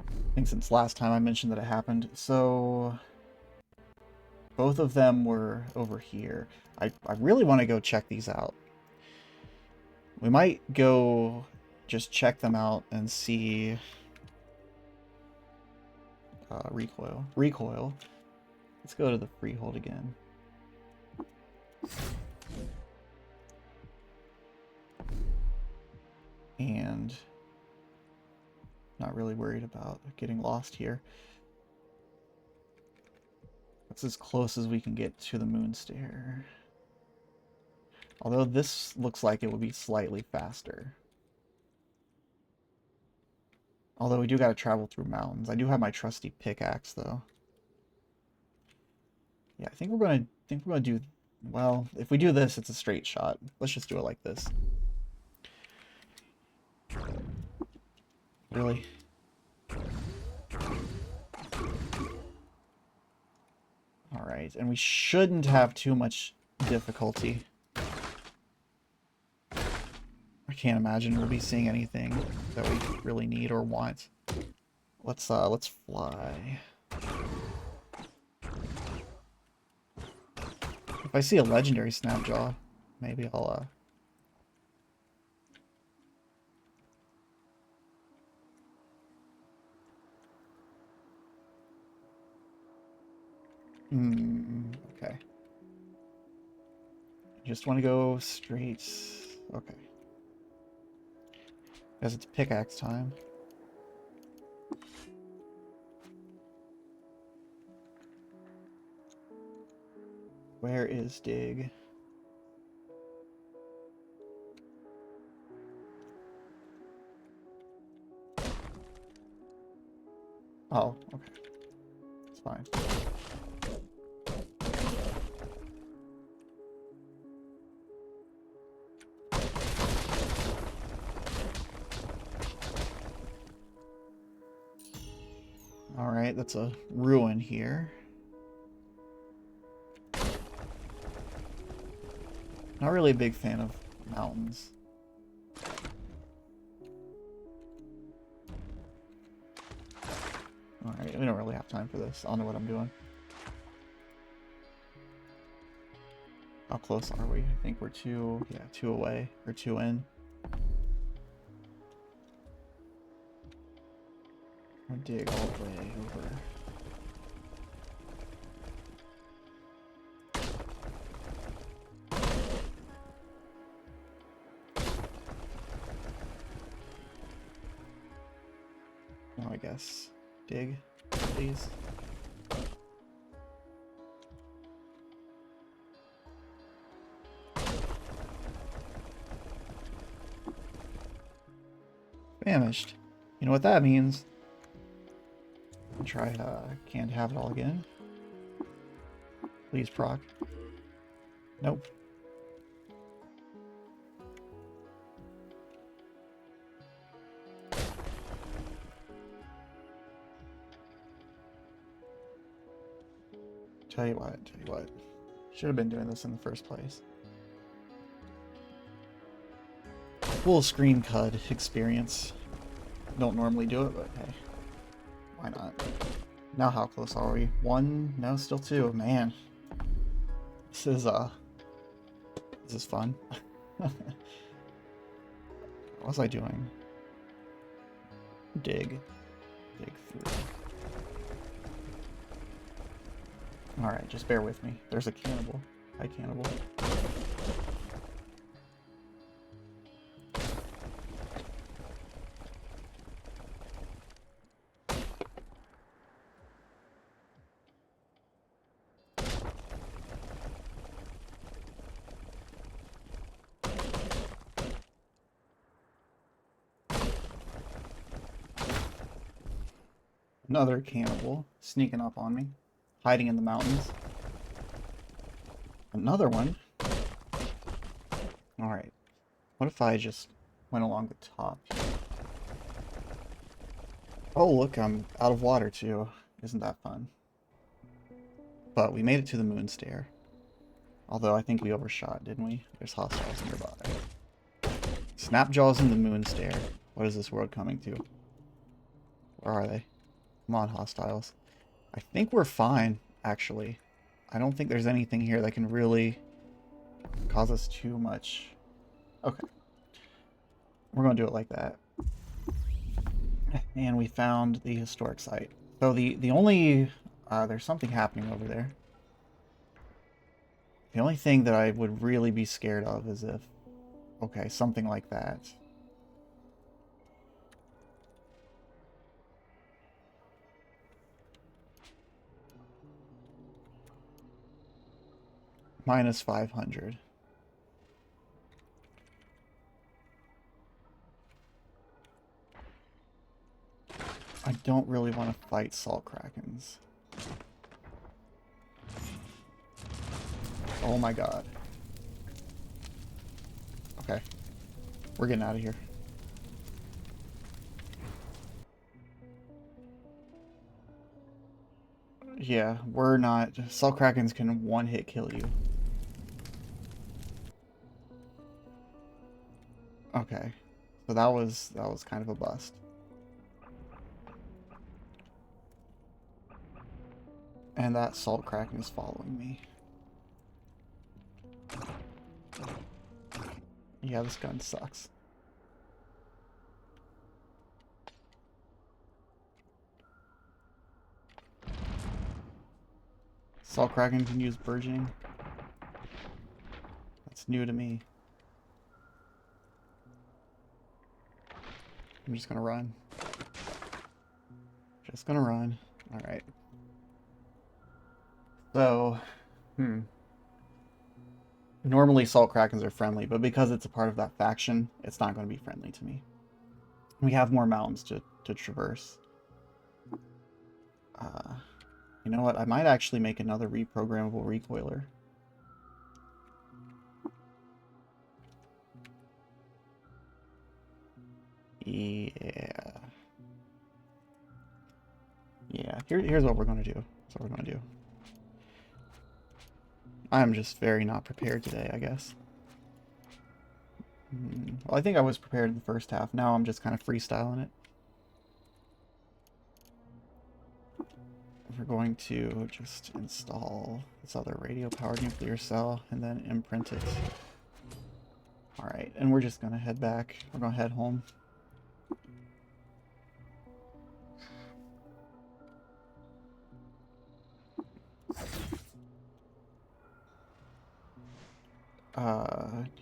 I think since last time I mentioned that it happened. So both of them were over here. I really want to go check these out. We might go just check them out and see... recoil. Let's go to the freehold again. And not really worried about getting lost here. That's as close as we can get to the moon stair. Although this looks like it would be slightly faster. Although we do gotta travel through mountains. I do have my trusty pickaxe though. Yeah, I think we're gonna do, well, if we do this, it's a straight shot. Let's just do it like this. Really? Alright, and we shouldn't have too much difficulty. I can't imagine we'll be seeing anything that we really need or want. Let's fly. If I see a legendary Snapjaw, maybe I'll okay. Just want to go straight. Okay. Because it's pickaxe time. Where is Dig? Oh, okay. It's fine. Alright, that's a ruin here. Not really a big fan of mountains. Alright, we don't really have time for this. I don't know what I'm doing. How close are we? I think we're two away, or two in. I'll dig all the way over. Now I guess dig, please. Famished. You know what that means? I'll try can't have it all again. Please proc. Nope. Tell you what. Should have been doing this in the first place. Full screen Qud experience. Don't normally do it, but hey. Why not? Now how close are we? One? No, still two. Man. This is fun. What was I doing? Dig through. Alright, just bear with me. There's a cannibal. Hi, cannibal. Another cannibal sneaking up on me, hiding in the mountains. Another one. Alright. What if I just went along the top here? Oh, look, I'm out of water too. Isn't that fun? But we made it to the moon stair. Although I think we overshot, didn't we? There's hostiles nearby. Snapjaws in the moon stare. What is this world coming to? Where are they? Come on, hostiles. I think we're fine, actually. I don't think there's anything here that can really cause us too much. Okay. We're going to do it like that. And we found the historic site. So the only... there's something happening over there. The only thing that I would really be scared of is if... Okay, something like that. Minus 500. I don't really want to fight salt krakens. Oh my god. Okay. We're getting out of here. Yeah, we're not... Salt krakens can one-hit kill you. Okay. So that was kind of a bust. And that salt kraken is following me. Yeah, this gun sucks. Salt kraken can use burgeoning. That's new to me. I'm just gonna run. Just gonna run. Alright. So, normally salt krakens are friendly, but because it's a part of that faction, it's not going to be friendly to me. We have more mountains to traverse. You know what? I might actually make another reprogrammable recoiler. Yeah. Yeah, here's what we're going to do. That's what we're going to do. I'm just very not prepared today, I guess. Well, I think I was prepared in the first half. Now I'm just kind of freestyling it. We're going to just install this other radio-powered nuclear cell and then imprint it. Alright, and we're just going to head back. We're going to head home.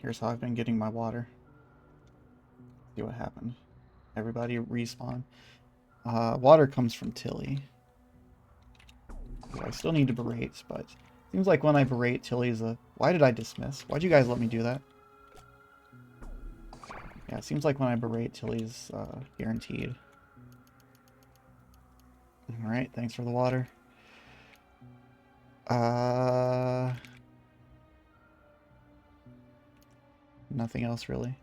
Here's how I've been getting my water. See what happened. Everybody respawn. Water comes from Tilly. I still need to berate, but seems like when I berate, Tilly's a... Why did I dismiss? Why'd you guys let me do that? Yeah, it seems like when I berate, Tilly's guaranteed. Alright, thanks for the water. Nothing else, really.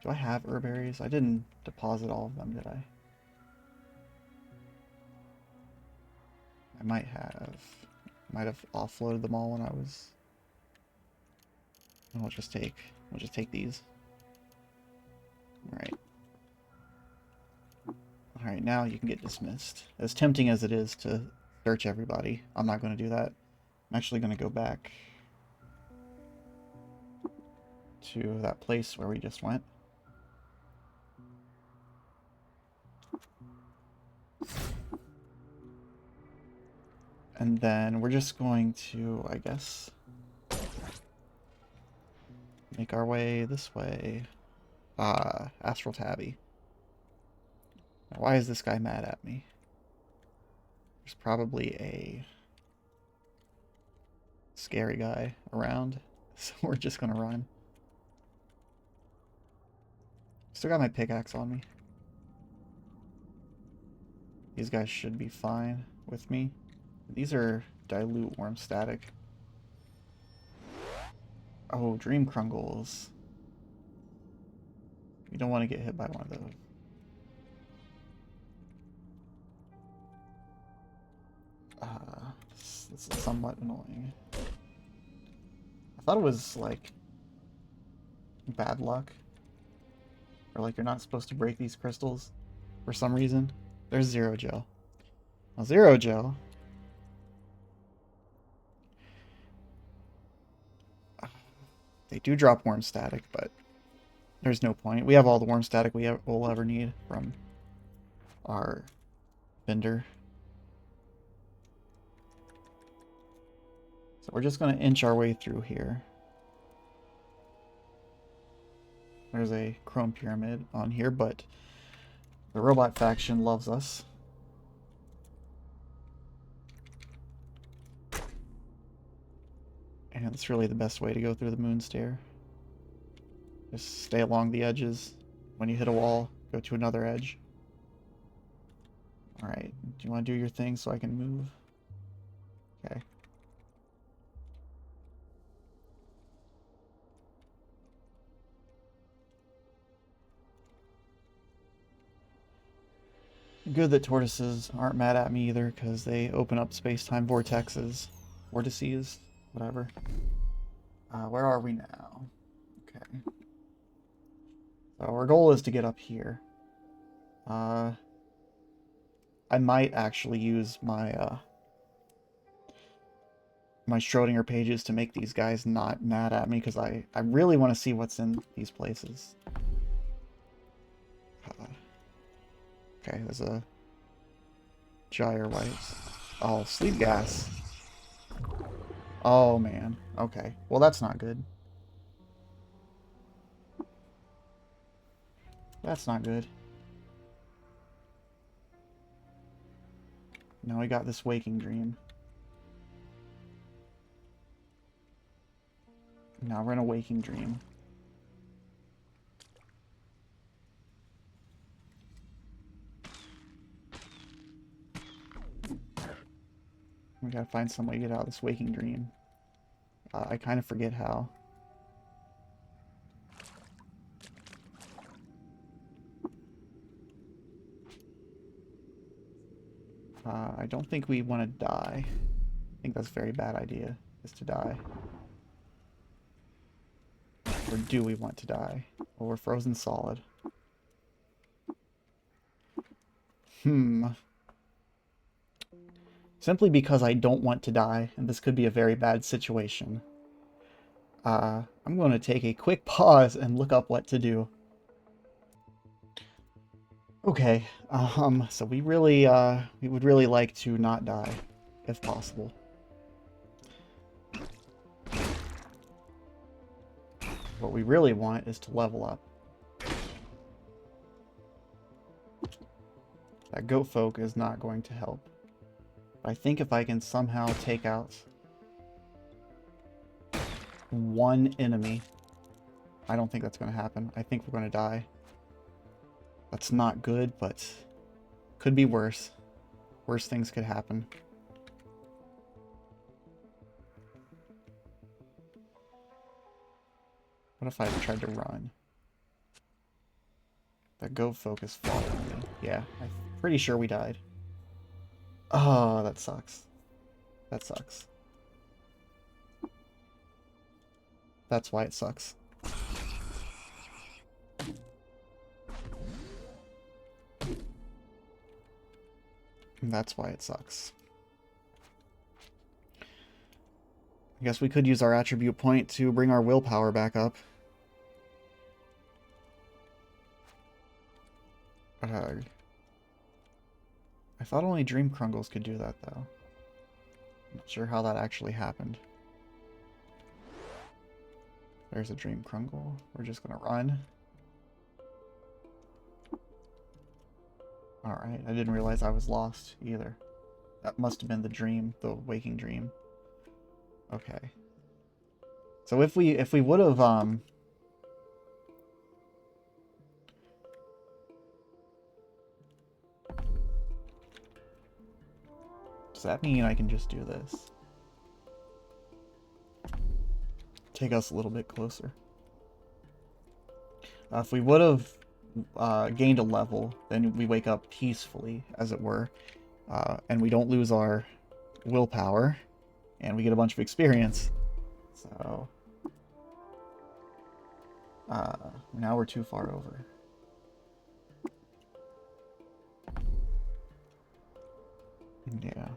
Do I have herbaries? I didn't deposit all of them, did I? I might have. Might have offloaded them all when I was... We'll just take these. Alright. Alright, now you can get dismissed. As tempting as it is to search everybody, I'm not going to do that. I'm actually going to go back to that place where we just went. And then we're just going to, I guess, make our way this way. Astral Tabby. Now, why is this guy mad at me? There's probably a scary guy around, so we're just gonna run. Still got my pickaxe on me. These guys should be fine with me. These are dilute worm static. Oh, dream crungles. You don't want to get hit by one of those. This is somewhat annoying. I thought it was, like, bad luck. Or, like, you're not supposed to break these crystals for some reason. There's zero gel. Well, zero gel. They do drop warm static, but there's no point. We have all the warm static we'll ever need from our vendor. So we're just going to inch our way through here. There's a chrome pyramid on here, but the robot faction loves us. And it's really the best way to go through the moon stair. Just stay along the edges. When you hit a wall, go to another edge. Alright, do you want to do your thing so I can move? Okay. Good that tortoises aren't mad at me either, because they open up space-time vortices. Vortices? Whatever. Where are we now? Okay. So our goal is to get up here. I might actually use my my Schrodinger pages to make these guys not mad at me, because I really want to see what's in these places. Okay, there's a gyre wipes. Oh, sleep gas. Oh, man. Okay. Well, that's not good. That's not good. Now we got this waking dream. Now we're in a waking dream. We gotta find some way to get out of this waking dream. I kind of forget how. I don't think we want to die. I think that's a very bad idea, is to die. Or do we want to die? Well, we're frozen solid. Simply because I don't want to die, and this could be a very bad situation. I'm going to take a quick pause and look up what to do. Okay, so we would really like to not die, if possible. What we really want is to level up. That goat folk is not going to help. I think if I can somehow take out one enemy, I don't think that's going to happen. I think we're going to die. That's not good, but could be worse. Worse things could happen. What if I tried to run? That goat folk is following me. Yeah, I'm pretty sure we died. Oh, that sucks. That sucks. That's why it sucks. And that's why it sucks. I guess we could use our attribute point to bring our willpower back up. I thought only Dream Krungles could do that, though. Not sure how that actually happened. There's a Dream Krungle. We're just gonna run. Alright, I didn't realize I was lost either. That must have been the dream, the waking dream. Okay. So if we would have does that mean I can just do this? Take us a little bit closer. If we would have gained a level, then we wake up peacefully, as it were, and we don't lose our willpower, and we get a bunch of experience. So Now we're too far over. Yeah.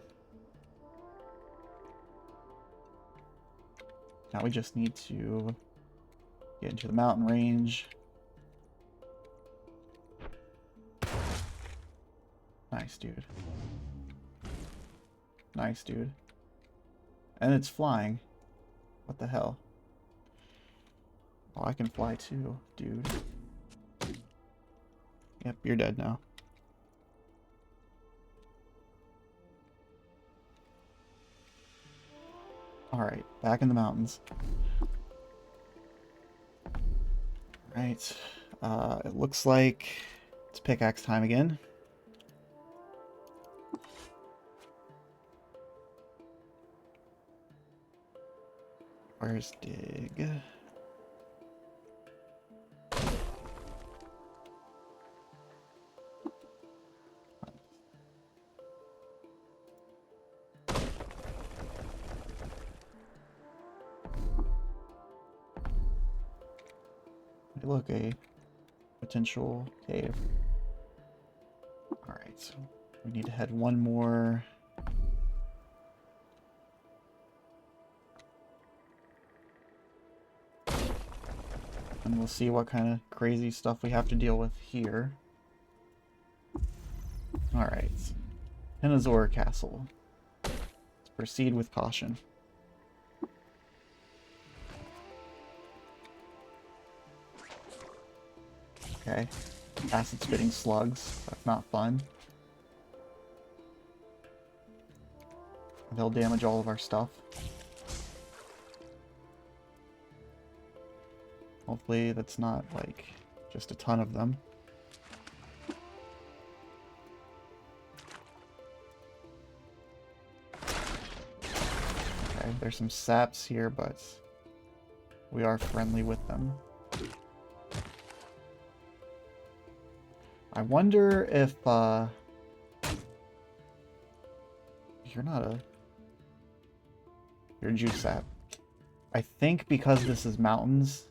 Now we just need to get into the mountain range. Nice, dude. Nice, dude. And it's flying. What the hell? Oh, I can fly too, dude. Yep, you're dead now. Alright, back in the mountains. Alright, it looks like it's pickaxe time again. Where's dig? Hey, look, a potential cave. Alright, so we need to head one more. And we'll see what kind of crazy stuff we have to deal with here. Alright. Penazor Castle. Let's proceed with caution. Okay. Acid spitting slugs. That's not fun. They'll damage all of our stuff. Hopefully that's not, like, just a ton of them. Okay, there's some saps here, but we are friendly with them. I wonder if, you're not a... You're a juice sap. I think because this is mountains...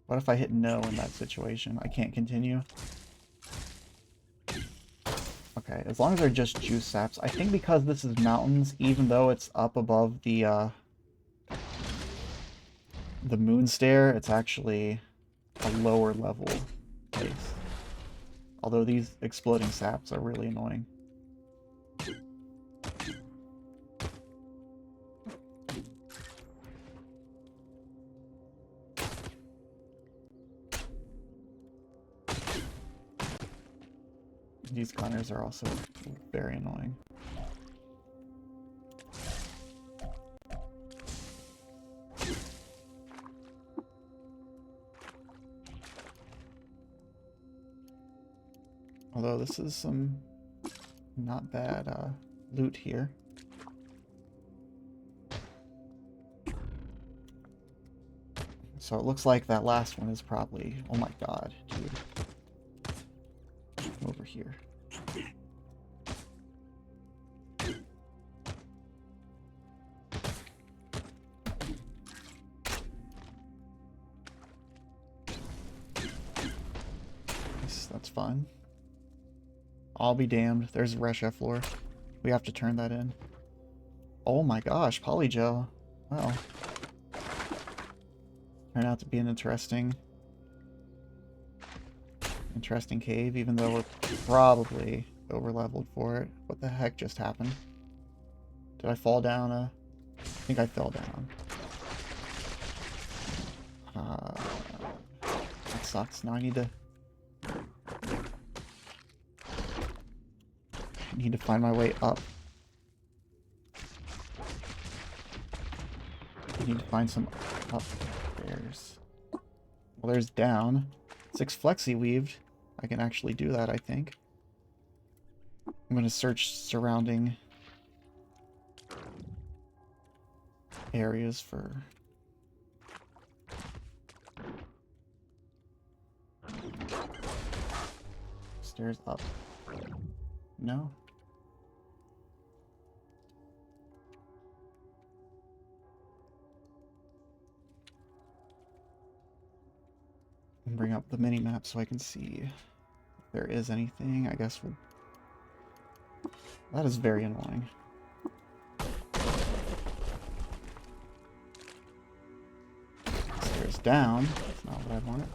What if I hit no in that situation? I can't continue. Okay, as long as they're just juice saps. I think because this is mountains, even though it's up above the moon stair, it's actually a lower level place. Although these exploding saps are really annoying. These gunners are also very annoying. Although this is some not bad loot here. So it looks like that last one is probably... Oh my god, dude. Over here. That's fun. I'll be damned. There's a Resha floor. We have to turn that in. Oh my gosh, polygel. Wow. Turned out to be an interesting cave, even though we're probably over-leveled for it. What the heck just happened? Did I fall down? I think I fell down. That sucks. Now I need to find my way up. I need to find some up stairs. Well, there's down. 6 flexi weaved. I can actually do that, I think. I'm going to search surrounding areas for... Stairs up. No? Bring up the mini map so I can see if there is anything. I guess we'll... That is very annoying. Stairs down. That's not what I wanted.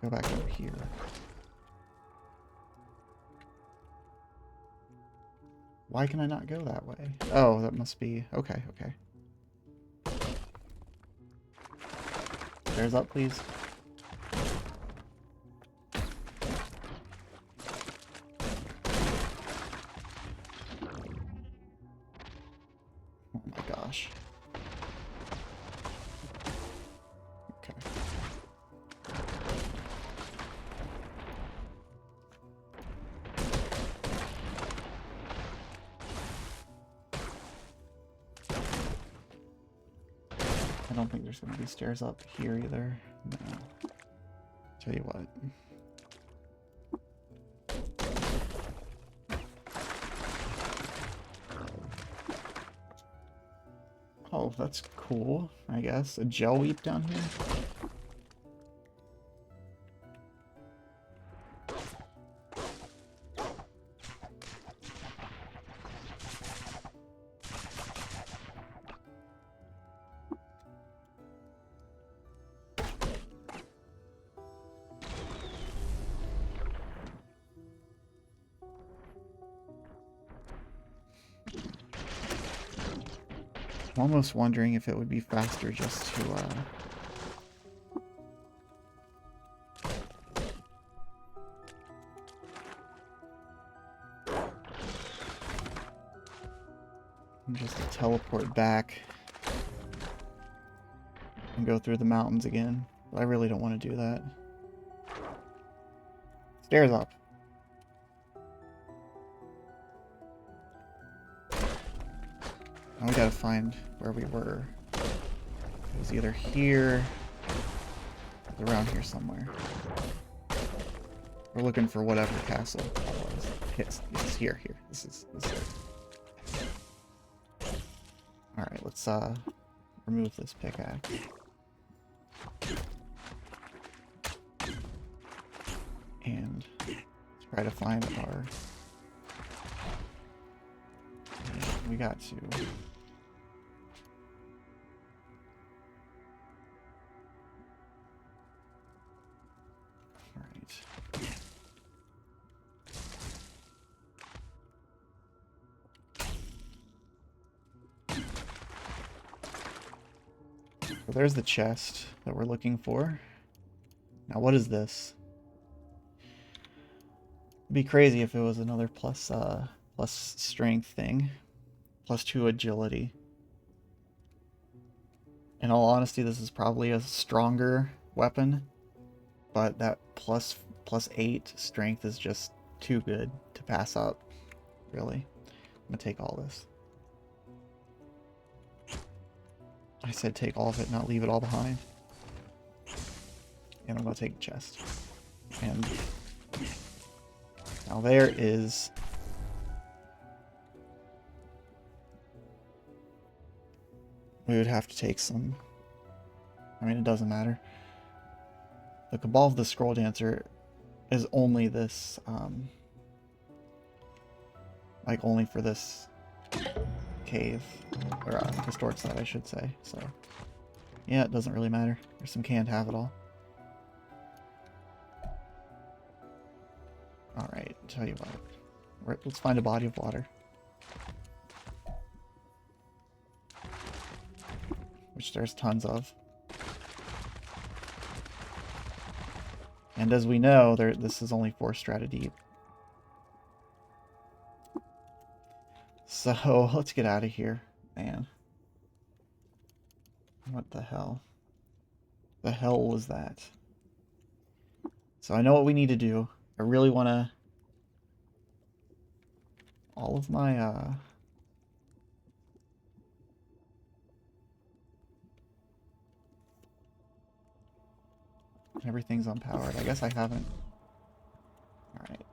Go back over here. Why can I not go that way? Oh, that must be... Okay, okay. Stairs up, please. Oh my gosh. Okay. I don't think there's going to be stairs up here either. No. Tell you what. Oh, that's cool, I guess. A gel weep down here? I'm almost wondering if it would be faster just to, just to teleport back and go through the mountains again. But I really don't want to do that. Stairs up. Now we gotta find where we were. It was either here or around here somewhere. We're looking for whatever castle that was. It's here. This is it. Alright, let's remove this pickaxe. And try to find our... Yeah, we got to... So there's the chest that we're looking for. Now what is this? It'd be crazy if it was another plus strength thing. +2 agility. In all honesty, this is probably a stronger weapon, but that +8 strength is just too good to pass up, really. I'm gonna take all this. I said take all of it, not leave it all behind. And I'm going to take the chest. And now there is... We would have to take some... I mean, it doesn't matter. The Cabal of the Scroll Dancer is only this... like, only for this... cave, or historic site, I should say. So yeah, it doesn't really matter. There's some can't have it all. Alright, tell you what, let's find a body of water, which there's tons of. And as we know, this is only 4 strata deep. So, let's get out of here, man. What the hell? The hell was that? So I know what we need to do. I really want to... All of my, everything's unpowered. I guess I haven't... Alright.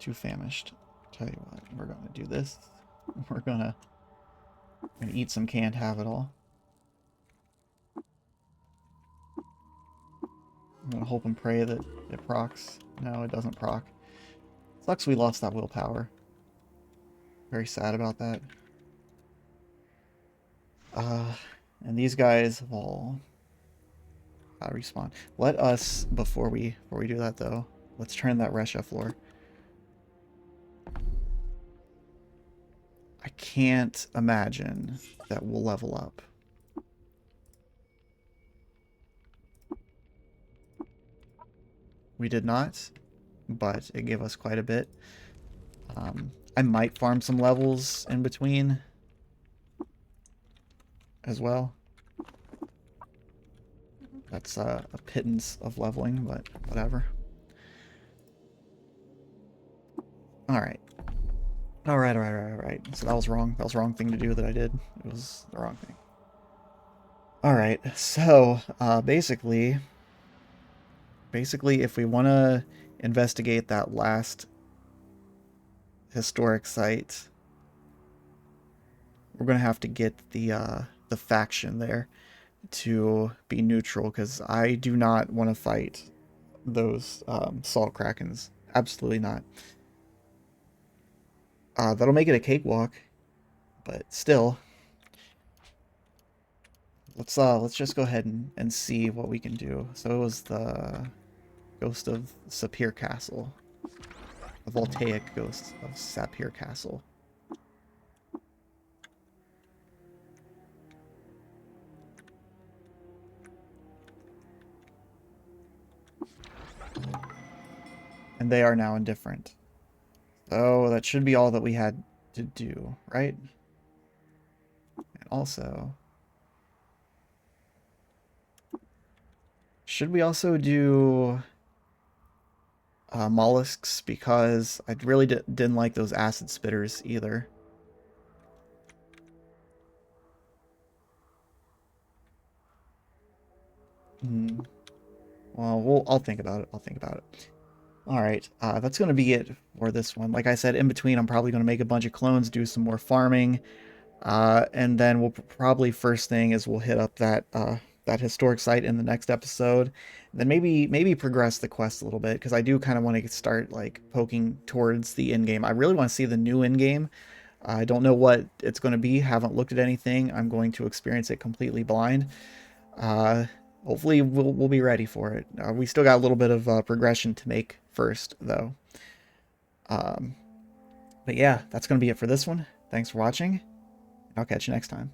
Too famished. Tell you what, we're gonna do this. We're gonna I'm gonna eat some can't have it all. I'm gonna hope and pray that it procs. No, it doesn't proc. Sucks we lost that willpower. Very sad about that. And these guys have all respawn. Let us, before we do that though, let's turn that Resha floor. I can't imagine that we'll level up. We did not, but it gave us quite a bit. I might farm some levels in between as well. That's a pittance of leveling, but whatever. Alright. Alright. So that was wrong. That was the wrong thing to do that I did. It was the wrong thing. Alright, so basically, if we want to investigate that last historic site, we're going to have to get the faction there to be neutral, because I do not want to fight those salt krakens. Absolutely not. That'll make it a cakewalk, but still. Let's just go ahead and see what we can do. So it was the Ghost of Sapir Castle. The voltaic ghost of Sapir Castle. And they are now indifferent. So that should be all that we had to do, right? And also, should we also do mollusks? Because I really didn't like those acid spitters either. Well, I'll think about it. I'll think about it. Alright, that's going to be it for this one. Like I said, in between, I'm probably going to make a bunch of clones, do some more farming, and then we'll probably, first thing is we'll hit up that that historic site in the next episode. And then maybe progress the quest a little bit, because I do kind of want to start like poking towards the end game. I really want to see the new end game. I don't know what it's going to be. Haven't looked at anything. I'm going to experience it completely blind. Hopefully we'll be ready for it. We still got a little bit of progression to make first, though. But yeah, that's going to be it for this one. Thanks for watching. I'll catch you next time.